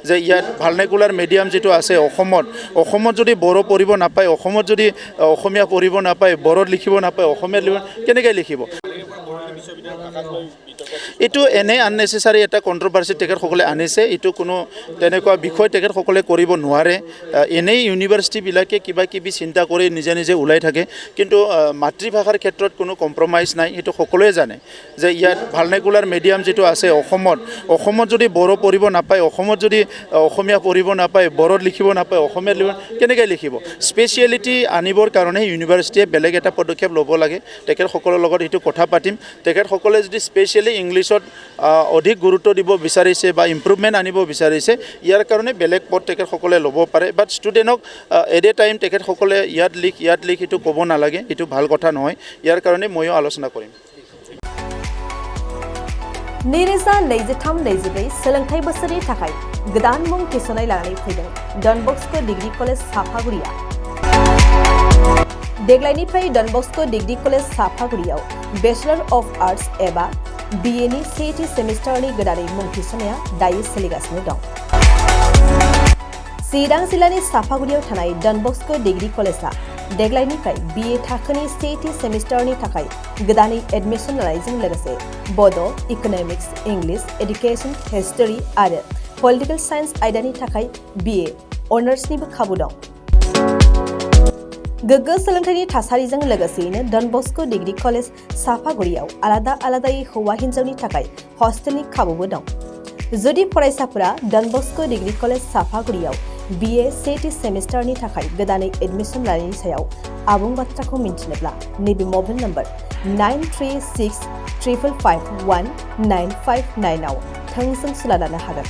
যে ইয়াত ভাৰ্নাকুলাৰ মিডিয়াম যেটো আছে অসমত যদি বড়ো পঢ়িব নাপায় অসমত যদি অসমীয়া পঢ়িব নাপায় বড়োত লিখিব নাপায় অসমীয়াত লিখিব কেনেকৈ লিখিব এইটো এনে আননেচেসাৰী এটা কন্ট্ৰভাৰ্সি তেখেতসকলে আনিছে এইটো কোনো তেনেকুৱা বিষয় তেখেতসকলে কৰিব নোৱাৰে এনেই ইউনিভাৰ্চিটিবিলাকে কিবা কিবি চিন্তা কৰি নিজে নিজে ওলাই থাকে কিন্তু মাতৃভাষাৰ ক্ষেত্ৰত কোনো কম্প্ৰমাইজ নাই এইটো সকলোৱে জানে যে ইয়াত ভাৰ্নাকুলাৰ মিডিয়াম যেটো আছে অসমত যদি বড়ো পঢ়িব নাপায় অসমত যদি অসমীয়া পঢ়িব নাপায় বড়োত লিখিব নাপায় অসমীয়াত লিখিব কেনেকৈ লিখিব স্পেচিয়েলিটি আনিবৰ কাৰণে ইউনিভাৰ্চিটিয়ে বেলেগ এটা পদক্ষেপ ল'ব লাগে তেখেতসকলৰ লগত এইটো কথা পাতিম তেখেতসকলে যদি স্পেচিয়েলি ইংলিছত অধিক গুৰুত্ব দিব বিচাৰিছে বা ইম্প্ৰুভমেণ্ট আনিব বিচাৰিছে ইয়াৰ কাৰণে বেলেগ পদ তেখেতসকলে ল'ব পাৰে বাট ষ্টুডেণ্টক এট এ টাইম তেখেতসকলে ইয়াত লিখ এইটো ক'ব নালাগে এইটো ভাল কথা নহয় ইয়াৰ কাৰণে ময়ো আলোচনা কৰিম नैरोजा 23-24 सोलोंथाइ बोसोरनि थाखाय गोदान मुं थिसननाय लानानै फैदों डन बस्को डिग्री कलेज साफागुरिया देग्लायनिफ्राय डन बस्को डिग्री कलेज साफागुरियाव बेचलर अफ आर्ट्स एबा BA नि सेथि सेमिस्टारनि गोदानै मुं थिसननाया दायो सोलिगासिनो दं चिरां जिल्लानि साफागुरियाव थानाय डन बस्को डिग्री कलेजआ देग्लायनिफ्राय BA थाखोनि सेथि सेमिस्टारनि थाखाय गोदानै एडमिशन लानायजों लोगोसे बड' इक'नमिक्स इंलिश एडुकेशन हिस्टरी आरो पलिटिकल साइन्स आयदानि थाखाय BA अनार्सनिबो खाबु दं गोग्गो सोलोंथाइनि थासारिजों लोगोसेयैनो डन बस्को डिग्री कलेज साफागुरियाव आलादायै हौवा हिन्जावनि थाखाय हस्टेलनि खाबुबो दं जुदि फरायसाफोरा डन बस्को डिग्री कलेज साफागुरियाव BA सेथि सेमिस्टारनि थाखाय गोदानै एडमिशन लानायनि सायाव आबुं बाथ्राखौ मिन्थिनोब्ला नैबे मबाइल नम्बर 9365551959 आव थोंजों सुला लानो हागोन